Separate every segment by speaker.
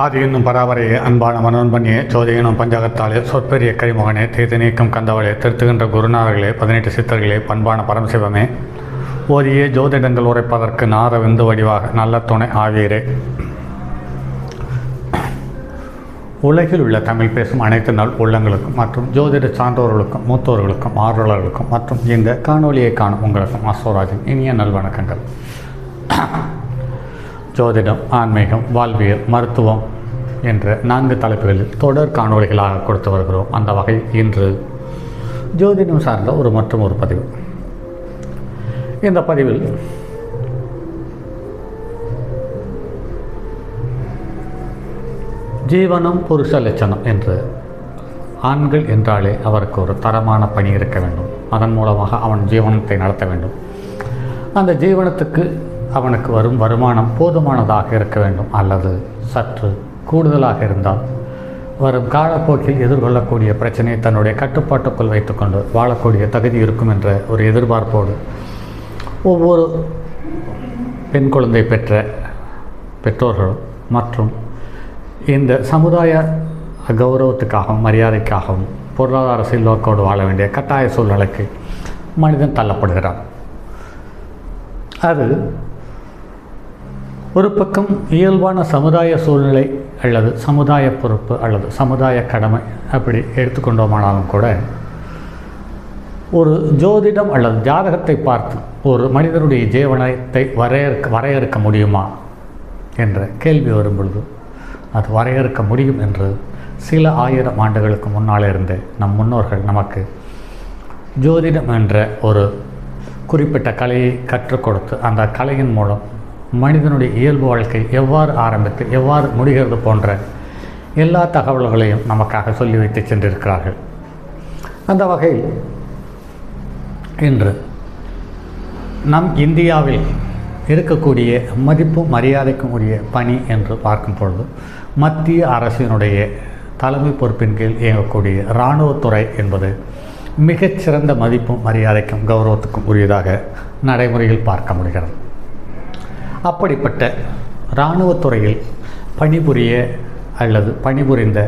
Speaker 1: ஆதியென்னும் பராவரையே அன்பான மனோன்பனியே ஜோதியனும் பஞ்சகத்தாலே சொற்பெரிய கைமுகனே தீர்த்து நீக்கம் கந்தவளே திருத்துகின்ற குருநாதர்களே 18 சித்தர்களே பண்பான பரமசிவமே ஓதியே ஜோதிடங்கள் உரைப்பதற்கு நார விந்து வடிவாக நல்ல துணை ஆவீரே. உலகில் உள்ள தமிழ் பேசும் அனைத்து நாள் உள்ளங்களுக்கும் மற்றும் ஜோதிட சான்றோர்களுக்கும் மூத்தோர்களுக்கும் ஆர்வலர்களுக்கும் மற்றும் இந்த காணொலியை காணும் உங்களுக்கும் அசோராஜின் இனிய நல்வணக்கங்கள். ஜோதிடம், ஆன்மீகம், வாழ்வியல், மருத்துவம் என்ற 4 தலைப்புகளில் தொடர் காணொலிகளாக கொடுத்து வருகிறோம். அந்த வகை இன்று ஜோதிடம் சார்ந்த ஒரு பதிவு. இந்த பதிவில் ஜீவனம் புருஷ லட்சணம் என்று ஆண்கள் என்றாலே அவருக்கு ஒரு தரமான பணி இருக்க வேண்டும். அதன் மூலமாக அவன் ஜீவனத்தை நடத்த வேண்டும். அந்த ஜீவனத்துக்கு அவனுக்கு வரும் வருமானம் போதுமானதாக இருக்க வேண்டும், அல்லது சற்று கூடுதலாக இருந்தால் வரும் காலப்போக்கில் எதிர்கொள்ளக்கூடிய பிரச்சனையை தன்னுடைய கட்டுப்பாட்டுக்குள் வைத்துக்கொண்டு வாழக்கூடிய தகுதி இருக்கும் என்ற ஒரு எதிர்பார்ப்போடு ஒவ்வொரு பெண் குழந்தை பெற்ற பெற்றோர்களும் மற்றும் இந்த சமுதாய கௌரவத்துக்காகவும் மரியாதைக்காகவும் பொருளாதார செல்வாக்கோடு வாழ வேண்டிய கட்டாய சூழ்நிலைக்கு மனிதன் தள்ளப்படுகிறான். அது ஒரு பக்கம் இயல்பான சமுதாய சூழ்நிலை அல்லது சமுதாய பொறுப்பு அல்லது சமுதாய கடமை அப்படி எடுத்துக்கொண்டோமானாலும் கூட ஒரு ஜோதிடம் அல்லது ஜாதகத்தை பார்த்து ஒரு மனிதனுடைய ஜீவனத்தை வரையறுக்க முடியுமா என்ற கேள்வி வரும் பொழுது அது வரையறுக்க முடியும் என்று சில 1000 ஆண்டுகளுக்கு முன்னால் இருந்தே நம் முன்னோர்கள் நமக்கு ஜோதிடம் என்ற ஒரு குறிப்பிட்ட கலையை கற்றுக் கொடுத்து அந்த கலையின் மூலம் மனிதனுடைய இயல்பு வாழ்க்கை எவ்வாறு ஆரம்பித்து எவ்வாறு முடிகிறது போன்ற எல்லா தகவல்களையும் நமக்காக சொல்லி வைத்து சென்றிருக்கிறார்கள். அந்த வகையில் இன்று நம் இந்தியாவில் இருக்கக்கூடிய மதிப்பும் மரியாதைக்கும் உரிய பணி என்று பார்க்கும் பொழுது மத்திய அரசினுடைய தலைமை பொறுப்பின் கீழ் இயங்கக்கூடிய இராணுவத்துறை என்பது மிகச்சிறந்த மதிப்பும் மரியாதைக்கும் கௌரவத்துக்கும் உரியதாக நடைமுறையில் பார்க்க முடிகிறது. அப்படிப்பட்ட இராணுவத்துறையில் பணிபுரிய அல்லது பணிபுரிந்த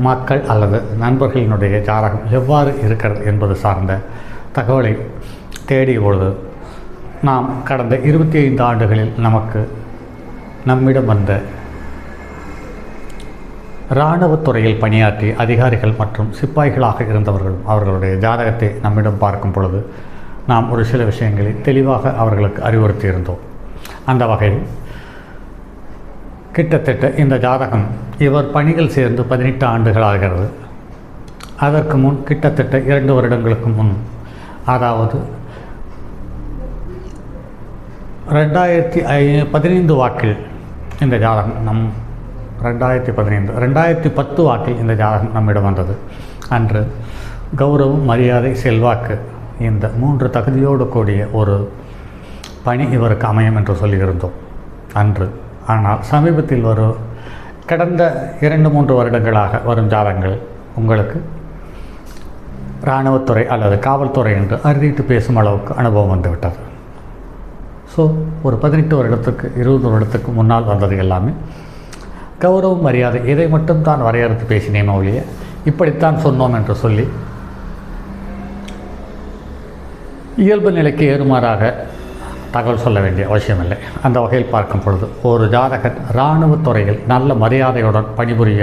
Speaker 1: மக்கள் அல்லது நண்பர்களினுடைய ஜாதகம் எவ்வாறு இருக்கிறது என்பது சார்ந்த தகவலை தேடிய பொழுது நாம் கடந்த 25 ஆண்டுகளில் நம்மிடம் வந்த இராணுவத்துறையில் பணியாற்றிய அதிகாரிகள் மற்றும் சிப்பாய்களாக இருந்தவர்களும் அவர்களுடைய ஜாதகத்தை நம்மிடம் பார்க்கும் பொழுது நாம் ஒரு சில விஷயங்களை தெளிவாக அவர்களுக்கு அறிவுறுத்தியிருந்தோம். அந்த வகையில் கிட்டத்தட்ட இந்த ஜாதகம் இவர் பணிகள் சேர்ந்து 18 ஆண்டுகள் ஆகிறது. அதற்கு முன் கிட்டத்தட்ட 2 வருடங்களுக்கு முன், அதாவது 2015 வாக்கில் இந்த ஜாதகம் 2010 வாக்கில் இந்த ஜாதகம் நம்மிடம் வந்தது. அன்று கௌரவம், மரியாதை, செல்வாக்கு இந்த 3 தகுதியோடு கூடிய ஒரு பணி இவருக்கு அமையும் என்று சொல்லியிருந்தோம் அன்று. ஆனால் சமீபத்தில் கடந்த 2-3 வருடங்களாக வரும் ஜாதகங்கள் உங்களுக்கு இராணுவத்துறை அல்லது காவல்துறை என்று அறுதிட்டு பேசும் அளவுக்கு அனுபவம் வந்துவிட்டது. ஸோ ஒரு 18 வருடத்துக்கு 20 வருடத்துக்கு முன்னால் வந்தது எல்லாமே கௌரவம், மரியாதை இதை மட்டும் தான் வரையறுத்து பேசினேன் ஒழிய இப்படித்தான் சொன்னோம் என்று சொல்லி இயல்பு நிலைக்கு ஏறுமாறாக தகவல் சொல்ல வேண்டிய அவசியமில்லை. அந்த வகையில் பார்க்கும் பொழுது ஒரு ஜாதகர் இராணுவத்துறையில் நல்ல மரியாதையுடன் பணிபுரிய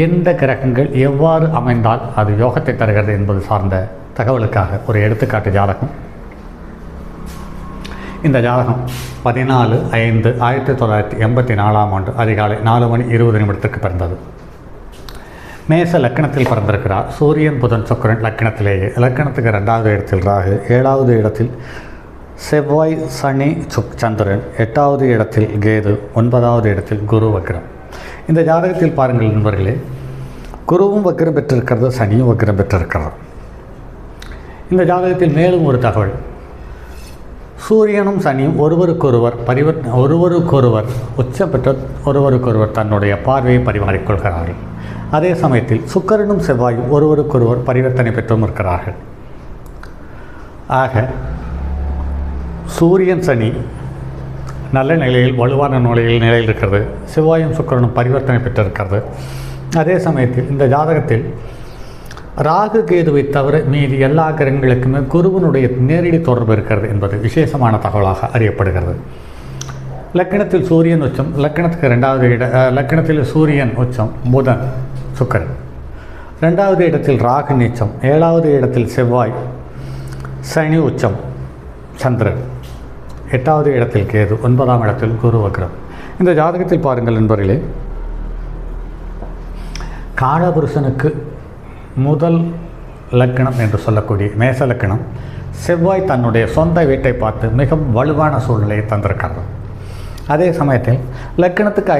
Speaker 1: எந்த கிரகங்கள் எவ்வாறு அமைந்தால் அது யோகத்தை தருகிறது என்பது சார்ந்த தகவலுக்காக ஒரு எடுத்துக்காட்டு ஜாதகம். இந்த ஜாதகம் 14/5/1984 ஆண்டு அதிகாலை 4:20 பிறந்தது. மேச லக்கணத்தில் பிறந்திருக்கிறார். சூரியன், புதன், சுக்கிரன் லக்கணத்திலேயே. லக்கணத்துக்கு 2வது இடத்தில் ராகு, 7வது இடத்தில் செவ்வாய், சனி, சந்திரன், 8வது இடத்தில் கேது, 9வது இடத்தில் குரு வக்ரம். இந்த ஜாதகத்தில் பாருங்கள் நண்பர்களே, குருவும் வக்ரம் பெற்றிருக்கிறது, சனியும் வக்ரம் பெற்றிருக்கிறது. இந்த ஜாதகத்தில் மேலும் ஒரு தகவல், சூரியனும் சனியும் ஒருவருக்கொருவர் உச்சம் பெற்ற ஒருவருக்கொருவர் தன்னுடைய பார்வையை பரிமாறிக்கொள்கிறார்கள். அதே சமயத்தில் சுக்கிரனும் செவ்வாயும் ஒருவருக்கொருவர் பரிவர்த்தனை பெற்றும் இருக்கிறார்கள். ஆக சூரியன், சனி நல்ல நிலையில் வலுவான நிலையில் இருக்கிறது. செவ்வாயும் சுக்கிரனும் பரிவர்த்தனை பெற்றிருக்கிறது. அதே சமயத்தில் இந்த ஜாதகத்தில் ராகு கேதுவை தவிர மீதி எல்லா கிரகங்களுக்குமே குருவனுடைய நேரடி தொடர்பு இருக்கிறது என்பது விசேஷமான தகவலாக அறியப்படுகிறது. லக்கணத்தில் சூரியன் உச்சம், லக்கணத்துக்கு லக்கணத்தில் சூரியன் உச்சம் புதன் சுக்கிரன், 2வது இடத்தில் ராகு நீச்சம், 7வது இடத்தில் செவ்வாய், சனி உச்சம் சந்திரன், 8வது இடத்தில் கேது, 9ஆம் இடத்தில் குரு வக்ரம். இந்த ஜாதகத்தில் பாருங்கள் நண்பர்களே, காலபுருஷனுக்கு முதல் லக்கணம் என்று சொல்லக்கூடிய மேச லக்கணம் செவ்வாய் தன்னுடைய சொந்த வீட்டை பார்த்து மிகவும் வலுவான சூழ்நிலையை தந்திருக்கிறது. அதே சமயத்தில் லக்கணத்துக்கு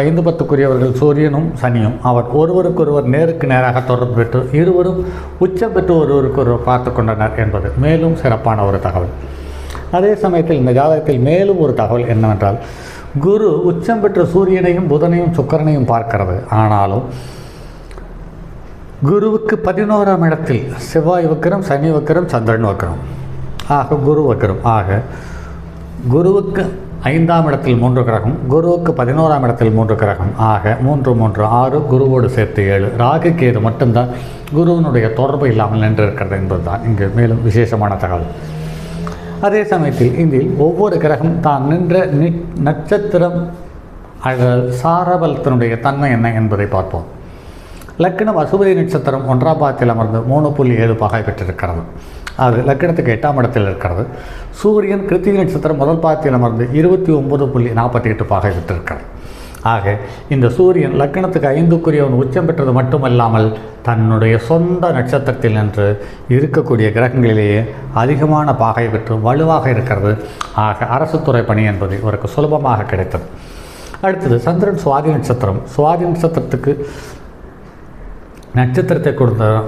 Speaker 1: 5-10க்குரியவர்கள் சூரியனும் சனியும் அவர் ஒருவருக்கொருவர் நேருக்கு நேராக தொடர்பு பெற்று இருவரும் உச்சம் பெற்று ஒருவருக்கொருவர் பார்த்து கொண்டனர் என்பது மேலும் சிறப்பான ஒரு தகவல். அதே சமயத்தில் இந்த ஜாதகத்தில் மேலும் ஒரு தகவல் என்னவென்றால், குரு உச்சம் பெற்ற சூரியனையும் புதனையும் சுக்கிரனையும் பார்க்கிறது. ஆனாலும் குருவுக்கு 11ஆம் இடத்தில் செவ்வாய் வக்கரம், சனி வக்கரம், சந்திரன் வக்கரம், ஆக குரு வக்கரம். ஆக குருவுக்கு 5ஆம் இடத்தில் 3 கிரகம், குருவுக்கு 11ஆம் இடத்தில் 3 கிரகம், ஆக 3 3 6, குருவோடு சேர்த்து 7. ராகு கேது மட்டும்தான் குருவனுடைய தொடர்பு இல்லாமல் நின்றிருக்கிறது என்பதுதான் இங்கு மேலும் விசேஷமான தகவல். அதே சமயத்தில் இதில் ஒவ்வொரு கிரகம் தான் நின்ற நட்சத்திரம் சாரபலத்தினுடைய தன்மை என்ன என்பதை பார்ப்போம். லக்கணம் அசுபதி நட்சத்திரம் 1ஆம் பாதத்தில் அமர்ந்து 3.7 பாகை பெற்றிருக்கிறது. அது லக்கணத்துக்கு 8ஆம் இடத்தில் இருக்கிறது. சூரியன் கிருத்திகை நட்சத்திரம் முதல் பாதத்தில் அமர்ந்து 29.48 பாகை பெற்றிருக்கிறது. ஆக இந்த சூரியன் லக்கணத்துக்கு 5க்குரியவன் உச்சம் பெற்றது மட்டுமல்லாமல் தன்னுடைய சொந்த நட்சத்திரத்தில் நின்று இருக்கக்கூடிய கிரகங்களிலேயே அதிகமான பாகை பெற்று வலுவாக இருக்கிறது. ஆக அரசு துறை பணி என்பது இவருக்கு சுலபமாக கிடைத்தது. அடுத்தது சந்திரன் சுவாதி நட்சத்திரம். சுவாதி நட்சத்திரத்துக்கு நட்சத்திரத்தை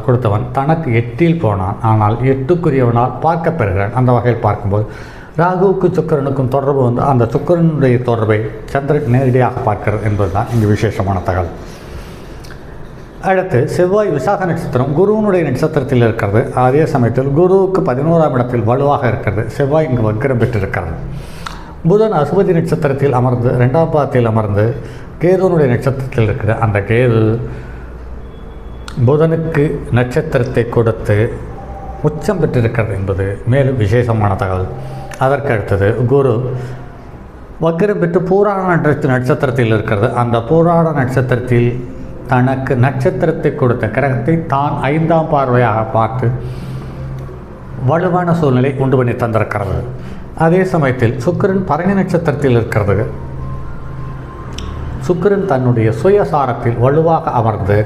Speaker 1: கொடுத்தவன் தனக்கு 8இல் போனான். ஆனால் 8க்குரியவனால் பார்க்க பெறுகிறான். அந்த வகையில் பார்க்கும்போது ராகுவுக்கும் சுக்கிரனுக்கும் தொடர்பு வந்து அந்த சுக்கிரனுடைய தொடர்பை சந்திரன் நேரடியாக பார்க்கிறது என்பதுதான் இங்கு விசேஷமான தகவல். அடுத்து செவ்வாய் விசாக நட்சத்திரம் குருவனுடைய நட்சத்திரத்தில் இருக்கிறது. அதே சமயத்தில் குருவுக்கு 11ஆம் இடத்தில் வலுவாக இருக்கிறது. செவ்வாய் இங்கு வக்ரம் பெற்றிருக்கிறது. புதன் அசுபதி நட்சத்திரத்தில் அமர்ந்து 2ஆம் பாதத்தில் அமர்ந்து கேதுவனுடைய நட்சத்திரத்தில் இருக்கிற அந்த கேது புதனுக்கு நட்சத்திரத்தை கொடுத்து உச்சம் பெற்றிருக்கிறது என்பது மேலும் விசேஷமான தகவல். அதற்கு அடுத்தது குரு வக்ரம் பெற்று பூராண நட்சத்திரத்தில் இருக்கிறது. அந்த பூராண நட்சத்திரத்தில் தனக்கு நட்சத்திரத்தை கொடுத்த கிரகத்தை தான் 5ஆம் பார்வையாக பார்த்து வலுவான சூழ்நிலை உண்டு பண்ணி தந்திருக்கிறது. அதே சமயத்தில் சுக்கிரன் பரணி நட்சத்திரத்தில் இருக்கிறது. சுக்கிரன் தன்னுடைய சுயசாரத்தில் வலுவாக அமர்ந்து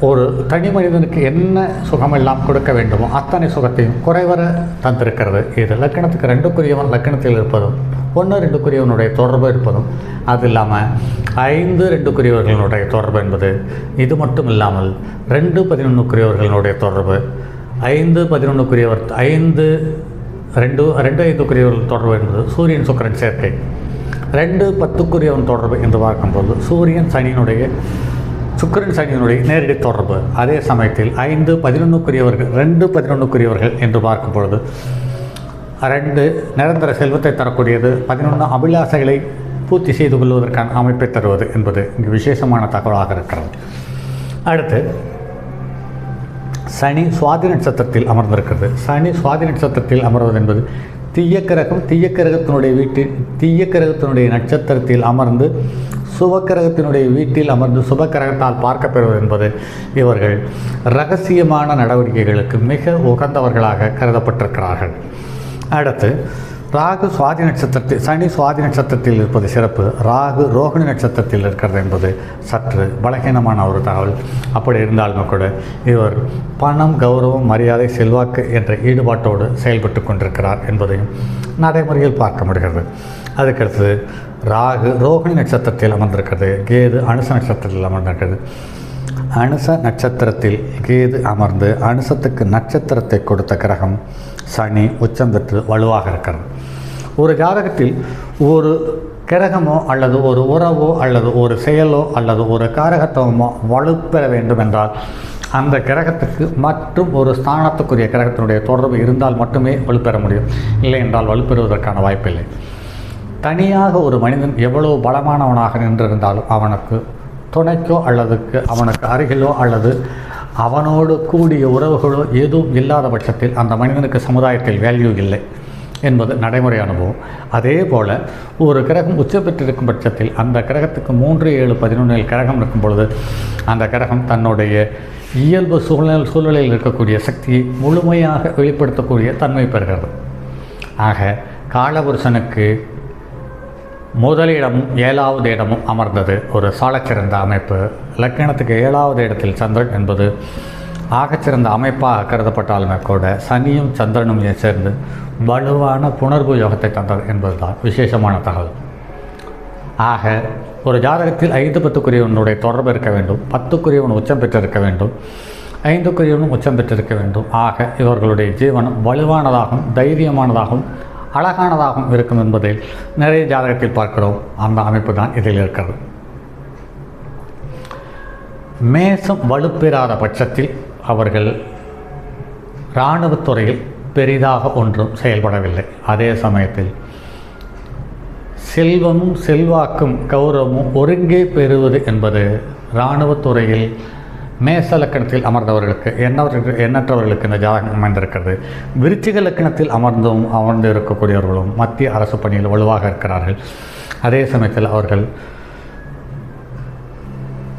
Speaker 1: ஒரு தனி மனிதனுக்கு என்ன சுகமெல்லாம் கொடுக்க வேண்டுமோ அத்தனை சுகத்தையும் குறைவர தந்திருக்கிறது. இது லக்கணத்துக்கு 2க்குரியவன் லக்கணத்தில் இருப்பதும் 1-2க்குரியவனுடைய தொடர்பு இருப்பதும், அது இல்லாமல் 5-2க்குரியவர்களுடைய தொடர்பு என்பது, இது மட்டும் இல்லாமல் 2-11க்குரியவர்களுடைய தொடர்பு, 5-11க்குரியவர் 5-2-5க்குரியவர்கள் தொடர்பு என்பது சூரியன் சுக்கிரன் சேர்க்கை. 2-10க்குரியவன் தொடர்பு என்று பார்க்கும்போது சூரியன் சனியினுடைய சுக்கிரன் சனியினுடைய நேரடி தொடர்பு. அதே சமயத்தில் 5-11க்குரியவர்கள் 2-11க்குரியவர்கள் என்று பார்க்கும் பொழுது 2 நிரந்தர செல்வத்தை தரக்கூடியது, 11 அபிலாசைகளை பூர்த்தி செய்து கொள்வதற்கான அமைப்பை தருவது என்பது இங்கு விசேஷமான தகவலாக இருக்கிறது. அடுத்து சனி சுவாதி நட்சத்திரத்தில் அமர்ந்திருக்கிறது. சனி சுவாதி நட்சத்திரத்தில் அமர்வது என்பது தீய கிரகத்தினுடைய நட்சத்திரத்தில் அமர்ந்து சுபக்கிரகத்தினுடைய வீட்டில் அமர்ந்து சுபக்கிரகத்தால் பார்க்கப்பெறுவது என்பது இவர்கள் இரகசியமான நடவடிக்கைகளுக்கு மிக உகந்தவர்களாக கருதப்பட்டிருக்கிறார்கள். அடுத்து ராகு சுவாதி நட்சத்திரத்தில் சனி சுவாதி நட்சத்திரத்தில் இருப்பது சிறப்பு. ராகு ரோகிணி நட்சத்திரத்தில் இருக்கிறது என்பது சற்று பலகீனமான ஒரு தகவல். அப்படி இருந்தாலும் கூட இவர் பணம், கௌரவம், மரியாதை, செல்வாக்கு என்ற ஈடுபாட்டோடு செயல்பட்டு கொண்டிருக்கிறார் என்பதையும் நடைமுறையில் பார்க்க முடிகிறது. அதுக்கடுத்தது ராகு ரோகிணி நட்சத்திரத்தில் அமர்ந்திருக்கிறது. கேது அனுச நட்சத்திரத்தில் அமர்ந்திருக்கிறது. அனுச நட்சத்திரத்தில் கேது அமர்ந்து அனுசத்துக்கு நட்சத்திரத்தை கொடுத்த கிரகம் சனி உச்சம் பெற்று வலுவாக இருக்கிறது. ஒரு ஜாதகத்தில் ஒரு கிரகமோ அல்லது ஒரு உறவோ அல்லது ஒரு செயலோ அல்லது ஒரு காரகத்துவமோ வலுப்பெற வேண்டும் என்றால் அந்த கிரகத்துக்கு மற்றும் ஒரு ஸ்தானத்துக்குரிய கிரகத்தினுடைய தொடர்பு இருந்தால் மட்டுமே வலுப்பெற முடியும். இல்லை என்றால் வலுப்பெறுவதற்கான வாய்ப்பில்லை. தனியாக ஒரு மனிதன் எவ்வளவு பலமானவனாக நின்றிருந்தாலும் அவனுக்கு துணைக்கோ அல்லதுக்கு அவனுக்கு அருகிலோ அல்லது அவனோடு கூடிய உறவுகளோ எதுவும் இல்லாத பட்சத்தில் அந்த மனிதனுக்கு சமுதாயத்தில் வேல்யூ இல்லை என்பது நடைமுறை அனுபவம். அதே போல் ஒரு கிரகம் உச்சம் பெற்றிருக்கும் பட்சத்தில் அந்த கிரகத்துக்கு 3, 7, 11 கிரகம் இருக்கும் பொழுது அந்த கிரகம் தன்னுடைய இயல்பு சூழ்நிலையில் இருக்கக்கூடிய சக்தியை முழுமையாக வெளிப்படுத்தக்கூடிய தன்மை பெறுகிறது. ஆக காலபுருஷனுக்கு முதலிடமும் 7வது இடமும் அமர்ந்தது ஒரு சாலச்சிறந்த அமைப்பு. லக்கணத்துக்கு 7வது இடத்தில் சந்திரன் என்பது ஆகச்சிறந்த அமைப்பாக கருதப்பட்டாலுமே கூட சனியும் சந்திரனும் சேர்ந்து வலுவான புணர்வு யோகத்தை தந்தது என்பதுதான் விசேஷமான தகவல். ஆக ஒரு ஜாதகத்தில் 5, 10க்குரியவனுடைய தொடர்பு இருக்க வேண்டும், 10க்குரியவன் உச்சம் பெற்றிருக்க வேண்டும், 5க்குரியவனும் உச்சம் பெற்றிருக்க வேண்டும். ஆக இவர்களுடைய ஜீவனம் வலுவானதாகவும் தைரியமானதாகவும் அழகானதாகவும் இருக்கும் என்பதை நிறைய ஜாதகத்தில் பார்க்கிறோம். அந்த அமைப்பு தான் இதில் இருக்கிறது. மேசம் வலுப்பெறாத பட்சத்தில் அவர்கள் இராணுவத்துறையில் பெரிதாக ஒன்றும் செயல்படவில்லை. அதே சமயத்தில் செல்வமும் செல்வாக்கும் கௌரவமும் ஒருங்கே பெறுவது என்பது இராணுவத்துறையில் மேச லக்கணத்தில் அமர்ந்தவர்களுக்கு எண்ணற்றவர்களுக்கு இந்த ஜாதகம் அமைந்திருக்கிறது. விருச்சிக லக்கணத்தில் அமர்ந்து இருக்கக்கூடியவர்களும் மத்திய அரசு பணியில் வலுவாக இருக்கிறார்கள். அதே சமயத்தில் அவர்கள்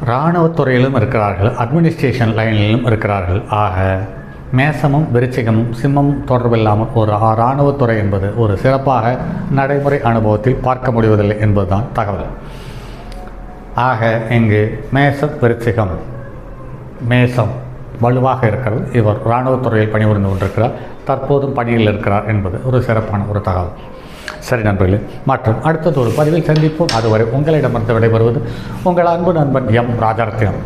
Speaker 1: இராணுவத்துறையிலும் இருக்கிறார்கள், அட்மினிஸ்ட்ரேஷன் லைனிலும் இருக்கிறார்கள். ஆக மேசமும் விருச்சிகமும் சிம்மமும் தொடர்பில்லாமல் ஒரு இராணுவத்துறை என்பது ஒரு சிறப்பாக நடைமுறை அனுபவத்தில் பார்க்க முடிவதில்லை என்பதுதான் தகவல். ஆக இங்கு மேசம் விருச்சிகம், மேசம் வலுவாக இருக்கிறது. இவர் இராணுவத்துறையில் பணிபுரிந்து கொண்டிருக்கிறார், தற்போதும் பணியில் இருக்கிறார் என்பது ஒரு சிறப்பான ஒரு தகவல். சரி நண்பர்களே, மற்றும் அடுத்தது ஒரு பதிவில் சந்திப்போம். அதுவரை உங்களிடமிருந்து விடைபெறுவது உங்கள் அன்பு நண்பன் எம் ராஜரத்தினம்.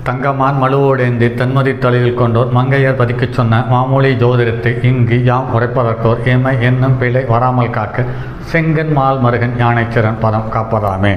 Speaker 1: தங்கமான் மழுவோடேந்தி தன்மதி தொலைவில் கொண்டோர் மங்கையர் பதிக்கச் சொன்ன மாமூலி ஜோதிடத்தை இங்கு யாம் உரைப்பதற்கோர் ஏமை என்னும் பிழை வராமல் காக்க செங்கன் மால் மருகன் யானைச்சிறன் பதம் காப்பதாமே.